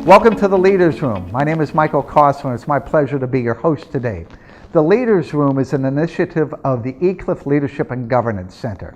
Welcome to the Leaders Room. My name is Michael Kosler, and it's my pleasure to be your host today. The Leaders Room is an initiative of the eCliff Leadership and Governance Center.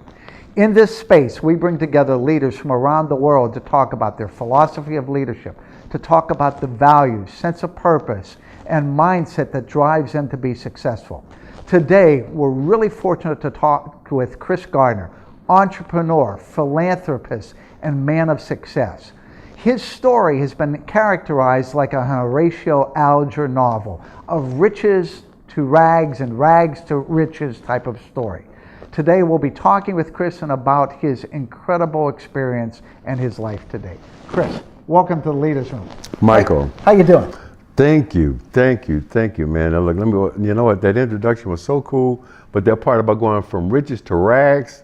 In this space, we bring together leaders from around the world to talk about their philosophy of leadership, to talk about the values, sense of purpose, and mindset that drives them to be successful. Today, we're really fortunate to talk with Chris Gardner, entrepreneur, philanthropist, and man of success. His story has been characterized like a Horatio Alger novel, of riches to rags and rags to riches type of story. Today we'll be talking with Chris and about his incredible experience and his life today. Chris, welcome to the Leaders Room. Michael. How you doing? Thank you, man. Now, look, you know what, that introduction was so cool, but that part about going from riches to rags,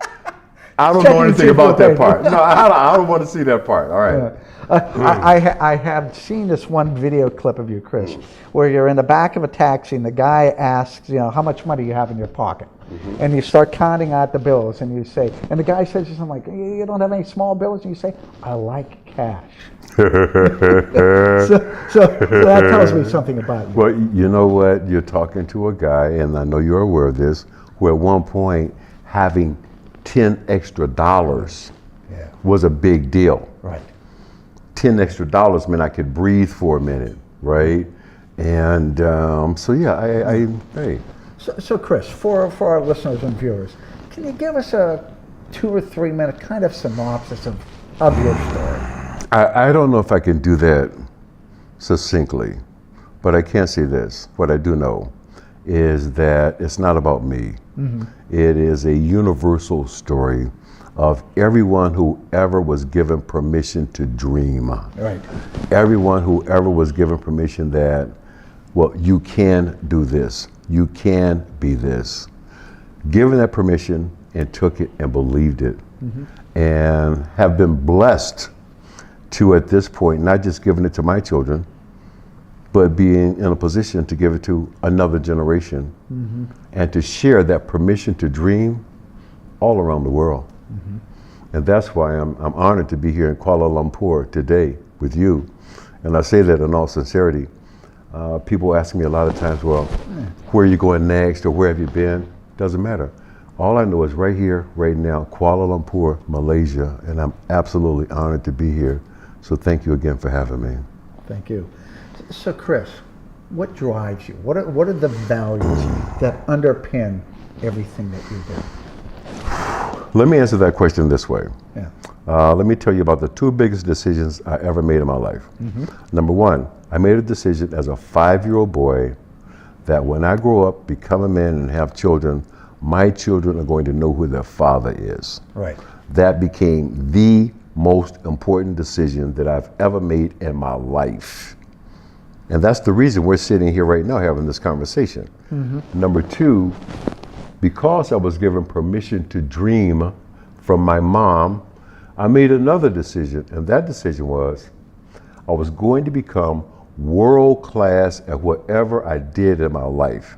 I don't know anything about that part. No, I don't want to see that part. All right. I have seen this one video clip of you, Chris, where you're in the back of a taxi and the guy asks, how much money you have in your pocket. Mm-hmm. And you start counting out the bills and you say, and the guy says something like, you don't have any small bills? And you say, I like cash. so that tells me something about you. Well, you know what? You're talking to a guy, and I know you're aware of this, who at one point having $10 extra was a big deal. Right. $10 extra meant I could breathe for a minute, right? And hey. So Chris, for our listeners and viewers, can you give us a 2 or 3 minute kind of synopsis of your story? I don't know if I can do that succinctly, but I can say this. What I do know is that it's not about me. Mm-hmm. It is a universal story of everyone who ever was given permission to dream. Right. Everyone who ever was given permission that, well, you can do this. You can be this. Given that permission and took it and believed it. Mm-hmm. And have been blessed to, at this point, not just giving it to my children, but being in a position to give it to another generation. Mm-hmm. And to share that permission to dream all around the world. Mm-hmm. And that's why I'm honored to be here in Kuala Lumpur today with you. And I say that in all sincerity. People ask me a lot of times, well, where are you going next, or where have you been? Doesn't matter. All I know is right here, right now, Kuala Lumpur, Malaysia, and I'm absolutely honored to be here. So thank you again for having me. Thank you. So Chris, what drives you? What are the values that underpin everything that you do? Let me answer that question this way. Yeah. Let me tell you about the 2 biggest decisions I ever made in my life. Mm-hmm. Number 1, I made a decision as a 5-year-old boy that when I grow up, become a man and have children, my children are going to know who their father is. Right. That became the most important decision that I've ever made in my life. And that's the reason we're sitting here right now having this conversation. Mm-hmm. Number 2, because I was given permission to dream from my mom, I made another decision, and that decision was I was going to become world class at whatever I did in my life.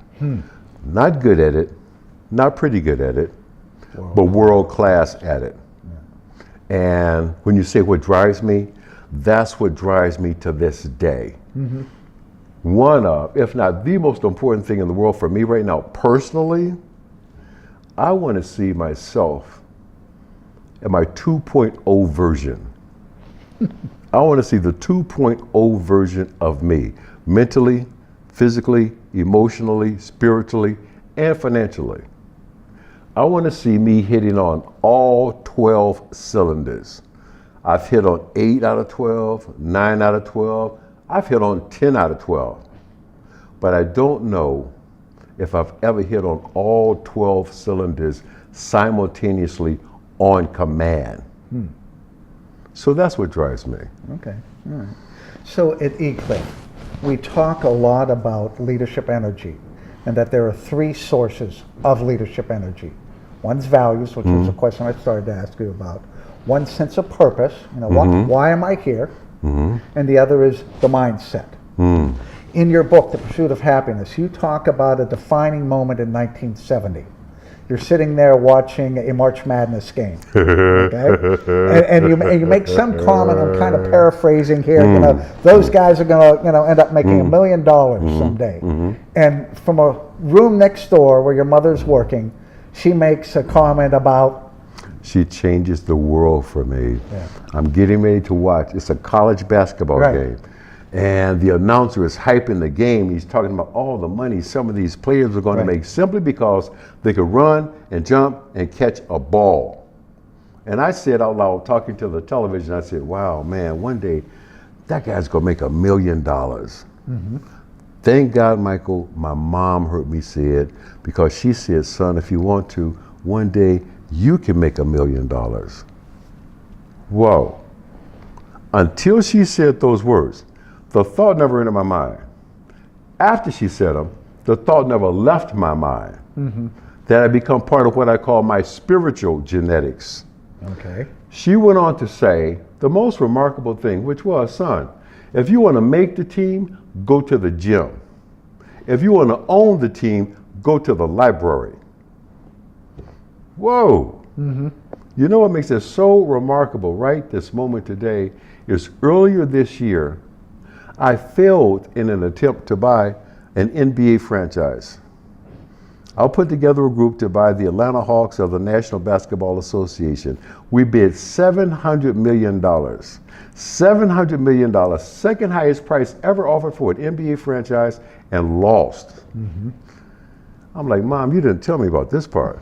Not good at it, not pretty good at it, but world class at it. Yeah. And when you say what drives me, that's what drives me to this day. Mm-hmm. One of, if not the most important thing in the world for me right now, personally, I want to see myself in my 2.0 version. I want to see the 2.0 version of me, mentally, physically, emotionally, spiritually, and financially. I want to see me hitting on all 12 cylinders. I've hit on 8 out of 12, 9 out of 12. I've hit on 10 out of 12. But I don't know if I've ever hit on all 12 cylinders simultaneously on command. So that's what drives me. Okay, all right. So at eCliff, we talk a lot about leadership energy, and that there are 3 sources of leadership energy. One's values, which was the question I started to ask you about. One's sense of purpose, why am I here? Mm-hmm. And the other is the mindset. In your book, The Pursuit of Happiness, you talk about a defining moment in 1970. You're sitting there watching a March Madness game, okay? And you make some comment. I'm kind of paraphrasing here. You know, those guys are going to end up making $1 million someday. And from a room next door where your mother's working, she makes a comment about. She changes the world for me. Yeah. I'm getting ready to watch. It's a college basketball game. And the announcer is hyping the game. He's talking about all the money some of these players are going to make simply because they could run and jump and catch a ball. And I said out loud, talking to the television, I said, wow, man, one day that guy's going to make $1 million. Thank God, Michael, my mom heard me say it, because she said, son, if you want to, one day you can make $1 million. Whoa. Until she said those words, the thought never entered my mind. After she said them, the thought never left my mind. That had become part of what I call my spiritual genetics. Okay. She went on to say the most remarkable thing, which was, son, if you want to make the team, go to the gym. If you want to own the team, go to the library. Whoa. You know what makes it so remarkable right this moment today is earlier this year, I failed in an attempt to buy an NBA franchise. I'll put together a group to buy the Atlanta Hawks of the National Basketball Association. We bid $700 million. $700 million, second highest price ever offered for an NBA franchise, and lost. I'm like, Mom, you didn't tell me about this part.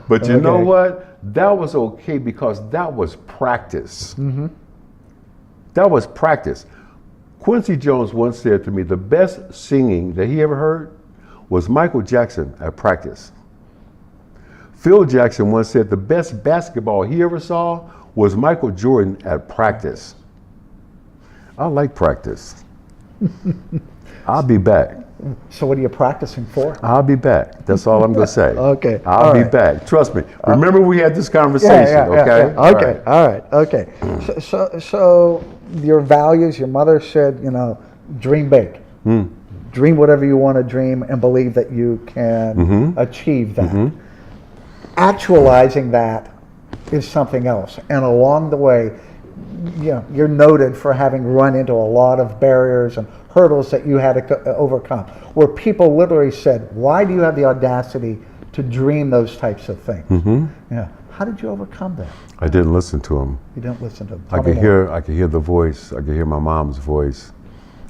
But you know what? That was okay because that was practice. That was practice. Quincy Jones once said to me, the best singing that he ever heard was Michael Jackson at practice. Phil Jackson once said the best basketball he ever saw was Michael Jordan at practice. I like practice. I'll be back. So what are you practicing for? I'll be back. That's all I'm going to say. Okay. I'll be back. Trust me. Remember we had this conversation, okay? Okay. All right. Okay. So your values, your mother said, you know, dream big. Dream whatever you want to dream and believe that you can achieve that. Actualizing that is something else. And along the way, you know, you're noted for having run into a lot of barriers and hurdles that you had to overcome, where people literally said, why do you have the audacity to dream those types of things? Yeah. How did you overcome that? I didn't listen to him. You didn't listen to them. I could hear the voice. I could hear my mom's voice.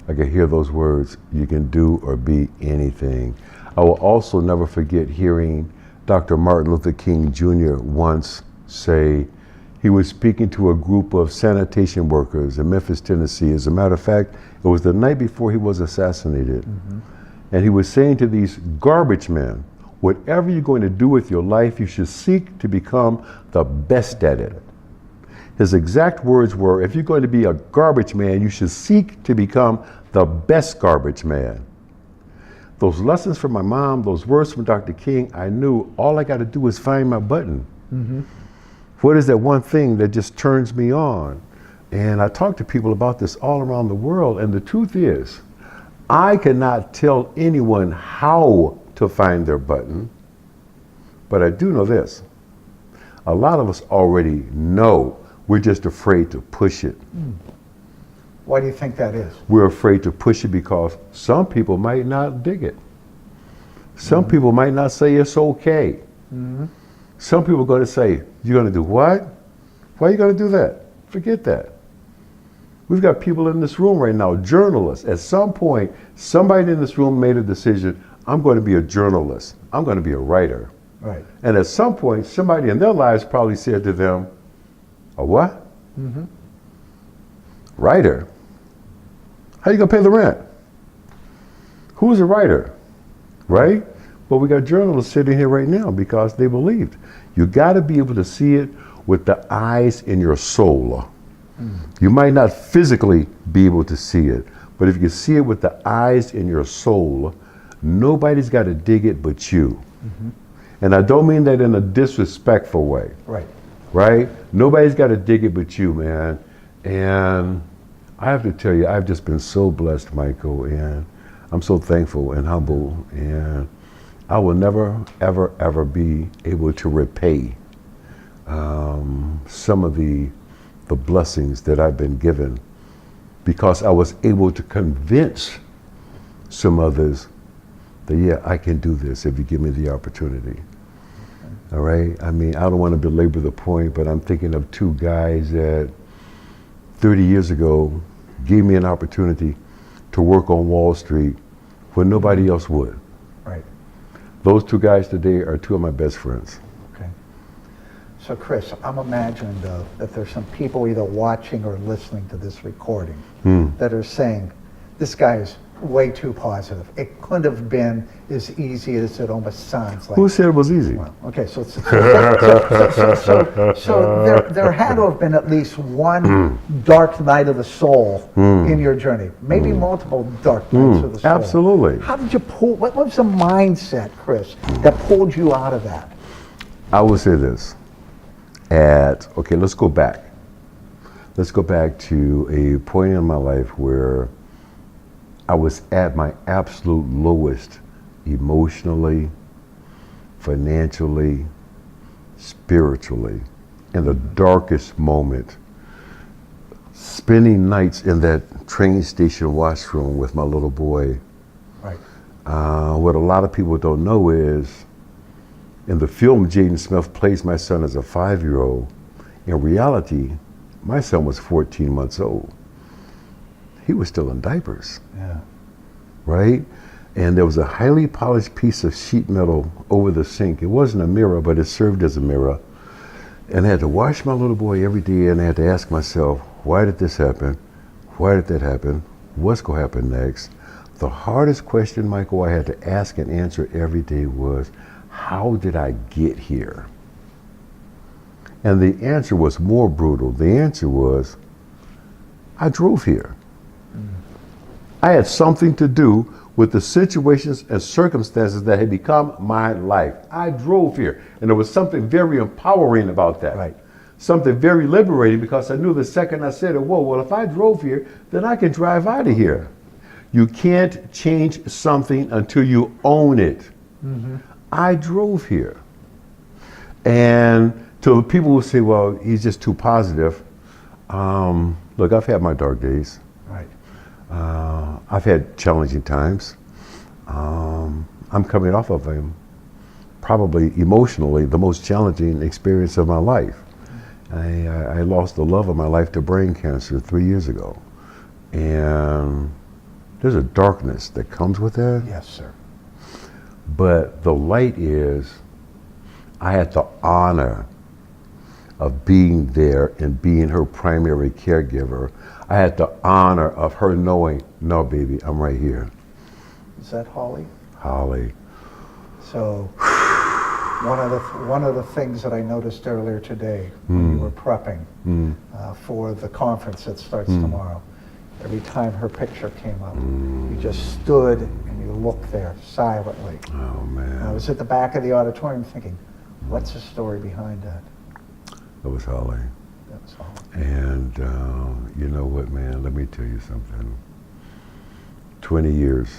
I could hear those words, you can do or be anything. I will also never forget hearing Dr. Martin Luther King Jr. once say, he was speaking to a group of sanitation workers in Memphis, Tennessee. As a matter of fact, it was the night before he was assassinated. And he was saying to these garbage men, whatever you're going to do with your life, you should seek to become the best at it. His exact words were, if you're going to be a garbage man, you should seek to become the best garbage man. Those lessons from my mom, those words from Dr. King, I knew all I got to do is find my button. What is that one thing that just turns me on? And I talk to people about this all around the world, and the truth is, I cannot tell anyone how to find their button, but I do know this. A lot of us already know, we're just afraid to push it. Why do you think that is? We're afraid to push it because some people might not dig it. Some people might not say it's okay. Some people are going to say, you're going to do what? Why are you going to do that? Forget that. We've got people in this room right now, journalists. At some point, somebody in this room made a decision, I'm going to be a journalist. I'm going to be a writer. Right. And at some point, somebody in their lives probably said to them, a what? Writer? How are you going to pay the rent? Who's a writer? Right? But we got journalists sitting here right now because they believed. You got to be able to see it with the eyes in your soul. You might not physically be able to see it, but if you see it with the eyes in your soul, nobody's got to dig it but you. And I don't mean that in a disrespectful way. Right? Nobody's got to dig it but you, man. And I have to tell you, I've just been so blessed, Michael, and I'm so thankful and humble. And I will never, ever, ever be able to repay some of the blessings that I've been given, because I was able to convince some others that, yeah, I can do this if you give me the opportunity. All right? I mean, I don't want to belabor the point, but I'm thinking of two guys that 30 years ago gave me an opportunity to work on Wall Street when nobody else would. Right. Those two guys today are two of my best friends. Okay. So Chris, I'm imagining though that there's some people either watching or listening to this recording that are saying, this guy is way too positive. It couldn't have been as easy as it almost sounds like. Who said it was easy? Well, okay, so there had to have been at least one dark night of the soul in your journey, maybe multiple dark nights of the soul. Absolutely. How did you pull? What was the mindset, Chris, that pulled you out of that? I will say this. Okay, let's go back. Let's go back to a point in my life where I was at my absolute lowest emotionally, financially, spiritually, in the darkest moment. Spending nights in that train station washroom with my little boy. Right. What a lot of people don't know is, in the film, Jaden Smith plays my son as a 5-year-old. In reality, my son was 14 months old. He was still in diapers. Yeah. Right? And there was a highly polished piece of sheet metal over the sink. It wasn't a mirror, but it served as a mirror. And I had to wash my little boy every day, and I had to ask myself, why did this happen? Why did that happen? What's going to happen next? The hardest question, Michael, I had to ask and answer every day was, how did I get here? And the answer was more brutal. The answer was, I drove here. I had something to do with the situations and circumstances that had become my life. I drove here, and there was something very empowering about that. Right. Something very liberating, because I knew the second I said it, whoa, well, if I drove here, then I can drive out of here. You can't change something until you own it. I drove here. And to the people who say, well, he's just too positive, look, I've had my dark days. Right. I've had challenging times. I'm coming off of them, probably emotionally, the most challenging experience of my life. I lost the love of my life to brain cancer 3 years ago. And there's a darkness that comes with that. Yes, sir. But the light is, I had the honor of being there and being her primary caregiver. I had the honor of her knowing, no, baby, I'm right here. Is that Holly? Holly. So one of the things that I noticed earlier today when you were prepping for the conference that starts tomorrow, every time her picture came up, you just stood and you looked there silently. Oh, man. I was at the back of the auditorium thinking, what's the story behind that? That was Holly. That was all. And you know what, man, let me tell you something. 20 years.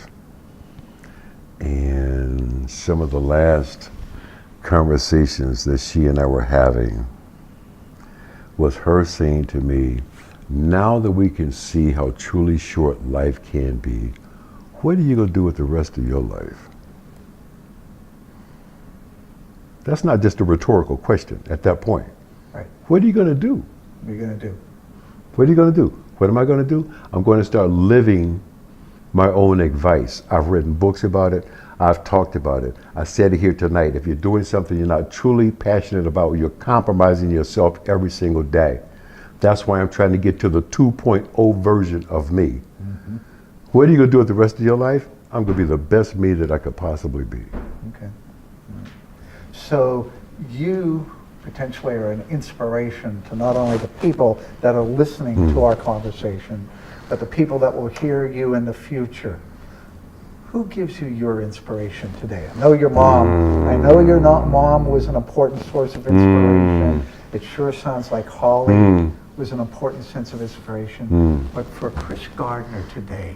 And some of the last conversations that she and I were having was her saying to me, now that we can see how truly short life can be, what are you going to do with the rest of your life? That's not just a rhetorical question at that point. Right. What are you going to do? What are you going to do? What are you going to do? What am I going to do? I'm going to start living my own advice. I've written books about it. I've talked about it. I said it here tonight. If you're doing something you're not truly passionate about, you're compromising yourself every single day. That's why I'm trying to get to the 2.0 version of me. What are you going to do with the rest of your life? I'm going to be the best me that I could possibly be. Okay. So you potentially are an inspiration to not only the people that are listening to our conversation, but the people that will hear you in the future. Who gives you your inspiration today? I know your mom. I know your mom was an important source of inspiration. It sure sounds like Holly was an important sense of inspiration. But for Chris Gardner today,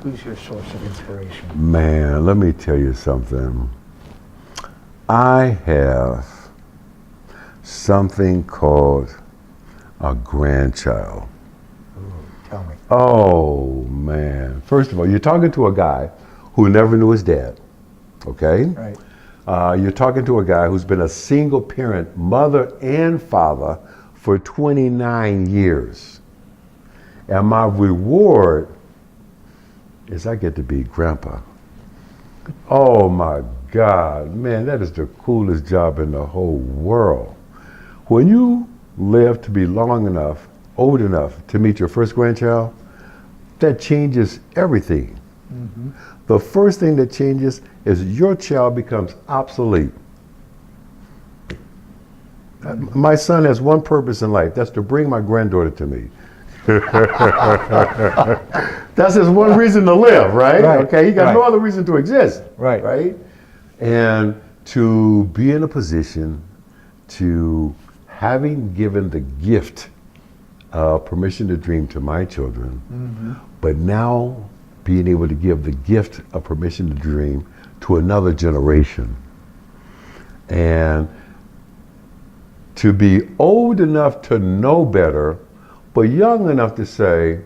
who's your source of inspiration? Man, let me tell you something. I have something called a grandchild. Tell me. Oh, man. First of all, you're talking to a guy who never knew his dad, okay? Right. You're talking to a guy who's been a single parent, mother and father, for 29 years. And my reward is I get to be grandpa. Oh my God, man, that is the coolest job in the whole world. When you live to be long enough, old enough to meet your first grandchild, that changes everything. Mm-hmm. The first thing that changes is your child becomes obsolete. My son has one purpose in life, that's to bring my granddaughter to me. That's his one reason to live, right? Okay, he got no other reason to exist. Right? And to be in a position to, having given the gift of permission to dream to my children, mm-hmm. but now being able to give the gift of permission to dream to another generation. And to be old enough to know better, but young enough to say,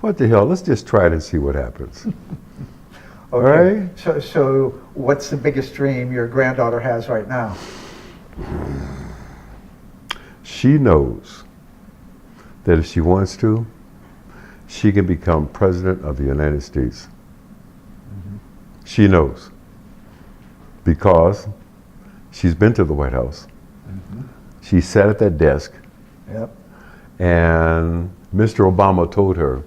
what the hell, let's just try it and see what happens. Okay. Right? So what's the biggest dream your granddaughter has right now? She knows that if she wants to, she can become president of the United States. Mm-hmm. She knows. Because she's been to the White House. Mm-hmm. She sat at that desk. Yep. And Mr. Obama told her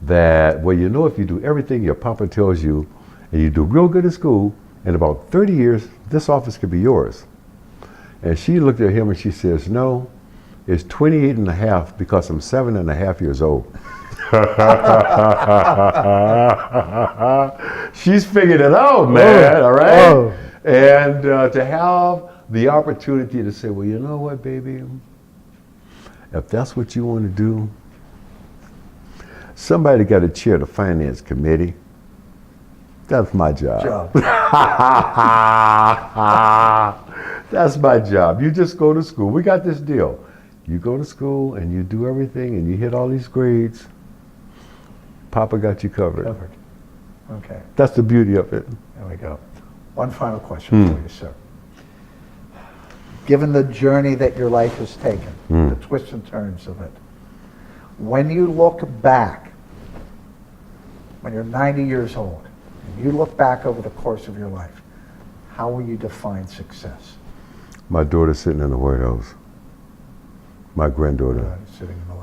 that, well, you know, if you do everything your papa tells you and you do real good at school, in about 30 years, this office could be yours. And she looked at him and she says, no, it's 28 and a half because I'm 7.5 years old. She's figured it out, man, all right? Oh. And to have the opportunity to say, well, you know what, baby? If that's what you want to do, somebody got to chair the finance committee. That's my job. That's my job. You just go to school. We got this deal. You go to school and you do everything and you hit all these grades. Papa got you covered. Okay. That's the beauty of it. There we go. One final question for you, sir. Given the journey that your life has taken, the twists and turns of it, when you look back, when you're 90 years old, and you look back over the course of your life, how will you define success? My daughter sitting in the White House. My granddaughter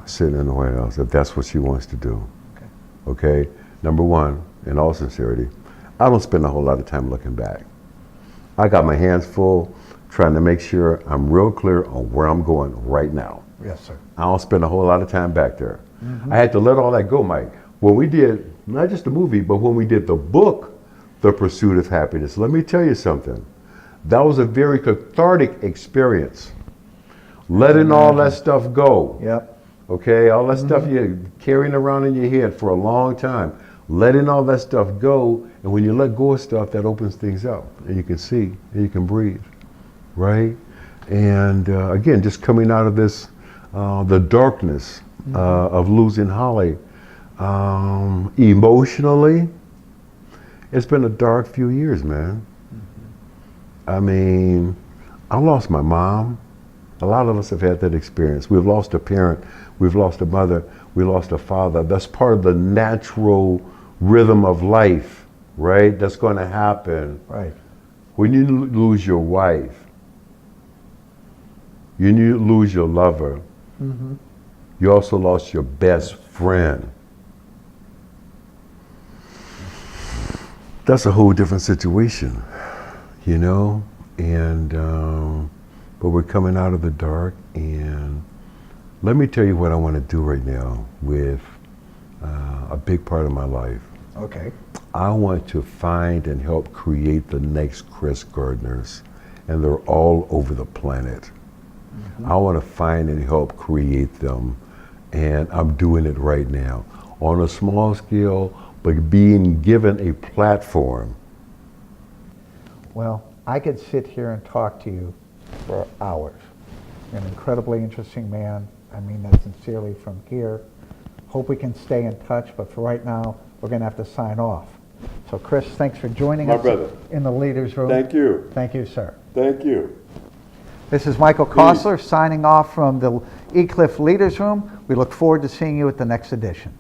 sitting in the White House, if that's what she wants to do. Okay? Number one, in all sincerity, I don't spend a whole lot of time looking back. I got my hands full trying to make sure I'm real clear on where I'm going right now. Yes, sir. I don't spend a whole lot of time back there. Mm-hmm. I had to let all that go, Mike. When we did, not just the movie, but when we did the book, The Pursuit of Happiness, let me tell you something. That was a very cathartic experience. Letting all that stuff go. Yep. Okay, all that stuff you're carrying around in your head for a long time. Letting all that stuff go, and when you let go of stuff, that opens things up, and you can see, and you can breathe, right? And again, just coming out of this, the darkness of losing Holly, emotionally, it's been a dark few years, man. I mean, I lost my mom. A lot of us have had that experience. We've lost a parent, we've lost a mother, we lost a father. That's part of the natural rhythm of life, right? That's going to happen. Right. When you lose your wife, you lose your lover, you also lost your best friend. That's a whole different situation, you know? And, but we're coming out of the dark, and let me tell you what I want to do right now with a big part of my life. Okay. I want to find and help create the next Chris Gardners, and they're all over the planet. I want to find and help create them, and I'm doing it right now on a small scale, but being given a platform. Well, I could sit here and talk to you for hours. You're an incredibly interesting man. I mean that sincerely from here. Hope we can stay in touch, but for right now, we're going to have to sign off. So, Chris, thanks for joining My us brother. in the Leaders Room. Thank you. Thank you, sir. Thank you. This is Michael Kostler signing off from the eCliff Leaders Room. We look forward to seeing you at the next edition.